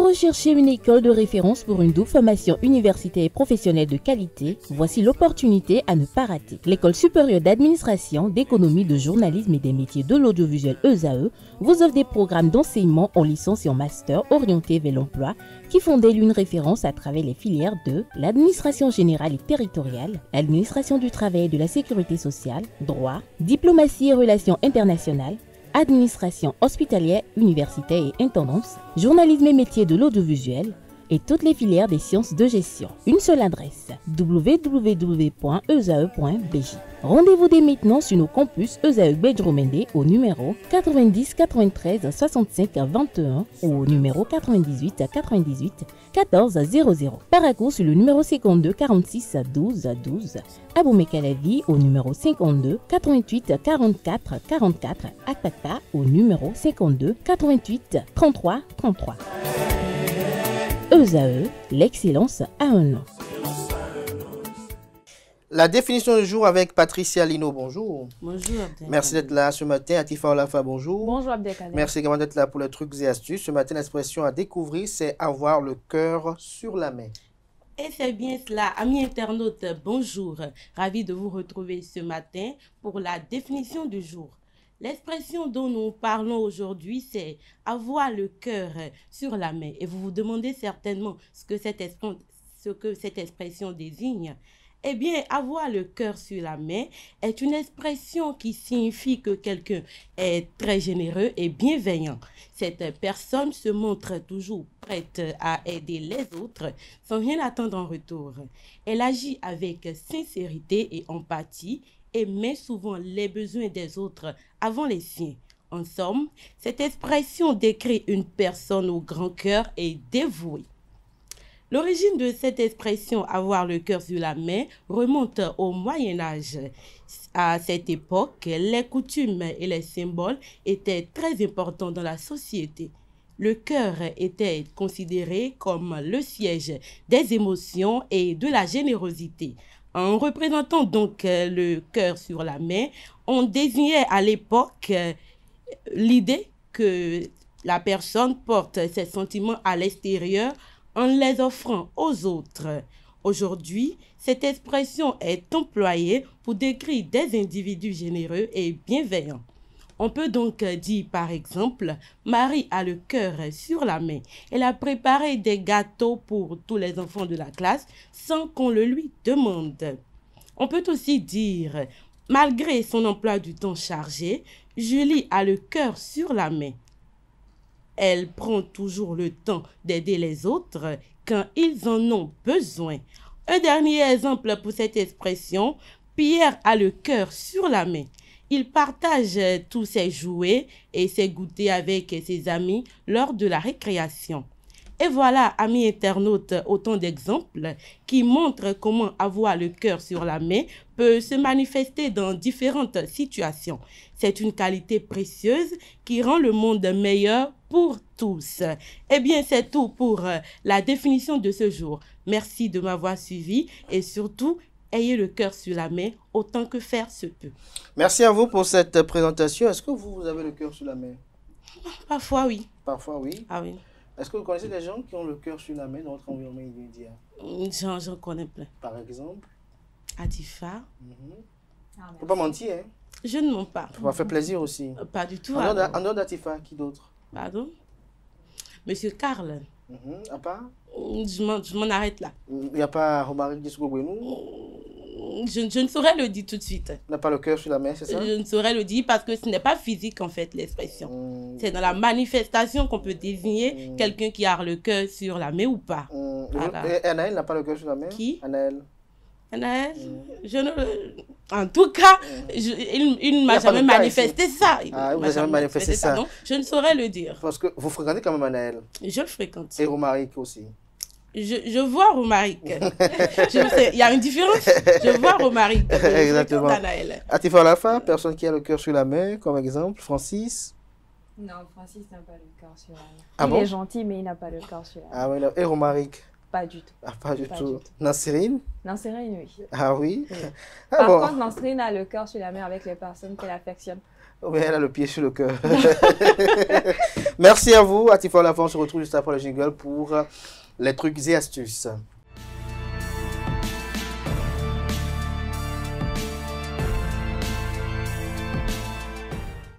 recherchez une école de référence pour une double formation universitaire et professionnelle de qualité? Voici l'opportunité à ne pas rater. L'École supérieure d'administration, d'économie, de journalisme et des métiers de l'audiovisuel ESAE vous offre des programmes d'enseignement en licence et en master orientés vers l'emploi qui font d'elle une référence à travers les filières de l'administration générale et territoriale, l'administration du travail et de la sécurité sociale, droit, diplomatie et relations internationales, administration hospitalière, universitaire et intendance, journalisme et métiers de l'audiovisuel et toutes les filières des sciences de gestion. Une seule adresse, www.esae.bj. Rendez-vous dès maintenant sur nos campus ESAE Bedjromende au numéro 90 93 65 21 ou au numéro 98 98 14 00. Paracourt sur le numéro 52 46 12 12. Aboumé-Calavi au numéro 52 88 44 44. Akpaka au numéro 52 88 33 33. ESAE, l'excellence a un nom. La définition du jour avec Patricia Lino, bonjour. Bonjour Abdelkader. Merci d'être là ce matin. Atifa Olafa, bonjour. Bonjour Abdelkader. Merci également d'être là pour les trucs et astuces. Ce matin, l'expression à découvrir, c'est avoir le cœur sur la main. Et c'est bien cela, amis internautes, bonjour. Ravi de vous retrouver ce matin pour la définition du jour. L'expression dont nous parlons aujourd'hui, c'est avoir le cœur sur la main. Et vous vous demandez certainement ce que cette expression désigne. Eh bien, avoir le cœur sur la main est une expression qui signifie que quelqu'un est très généreux et bienveillant. Cette personne se montre toujours prête à aider les autres sans rien attendre en retour. Elle agit avec sincérité et empathie et met souvent les besoins des autres avant les siens. En somme, cette expression décrit une personne au grand cœur et dévouée. L'origine de cette expression « avoir le cœur sur la main » remonte au Moyen-Âge. À cette époque, les coutumes et les symboles étaient très importants dans la société. Le cœur était considéré comme le siège des émotions et de la générosité. En représentant donc le cœur sur la main, on désignait à l'époque l'idée que la personne porte ses sentiments à l'extérieur en les offrant aux autres. Aujourd'hui, cette expression est employée pour décrire des individus généreux et bienveillants. On peut donc dire par exemple, Marie a le cœur sur la main. Elle a préparé des gâteaux pour tous les enfants de la classe sans qu'on le lui demande. On peut aussi dire, malgré son emploi du temps chargé, Julie a le cœur sur la main. Elle prend toujours le temps d'aider les autres quand ils en ont besoin. Un dernier exemple pour cette expression, Pierre a le cœur sur la main. Il partage tous ses jouets et ses goûters avec ses amis lors de la récréation. Et voilà, amis internautes, autant d'exemples qui montrent comment avoir le cœur sur la main peut se manifester dans différentes situations. C'est une qualité précieuse qui rend le monde meilleur pour tous. Eh bien, c'est tout pour la définition de ce jour. Merci de m'avoir suivi et surtout, ayez le cœur sur la main autant que faire se peut. Merci à vous pour cette présentation. Est-ce que vous avez le cœur sur la main? Parfois, oui. Parfois, oui. Ah oui. Est-ce que vous connaissez des gens qui ont le cœur sur la main dans votre environnement immédiat? J'en connais plein. Par exemple? Atifa. Faut pas mentir, hein? Je ne mens pas. Ça va faire plaisir aussi. Pas du tout. En dehors d'Atifa, qui d'autre? Pardon? Monsieur Karl. À part? Je m'en arrête là. Il n'y a pas Romaric Disco-Gwenou? Je ne saurais le dire tout de suite. Il n'a pas le cœur sur la main, c'est ça? Je ne saurais le dire parce que ce n'est pas physique en fait l'expression. C'est dans la manifestation qu'on peut désigner quelqu'un qui a le cœur sur la main ou pas. Voilà. Et Anaël n'a pas le cœur sur la main? Qui? Anaël. Anaël en tout cas, il ne m'a jamais manifesté ça. Ah, vous n'avez jamais manifesté ça? Non, je ne saurais le dire. Parce que vous fréquentez quand même Anaël? Je le fréquente. Et Romaric aussi? Je vois Romaric. Il y a une différence. Je vois Romaric. Exactement. Atifa Olafa, personne qui a le cœur sur la main, comme exemple, Francis? Non, Francis n'a pas le cœur sur la main. Ah il bon? est gentil, mais il n'a pas le cœur sur la main. Ah oui, et Romaric? Pas du tout. Ah, pas du tout. Nancérine? Nancérine, oui. Ah oui? Par contre, Nancérine a le cœur sur la main avec les personnes qu'elle affectionne. Oui, elle a le pied sur le cœur. Merci à vous. Atifa Lafont, on se retrouve juste après le jingle pour les trucs et astuces.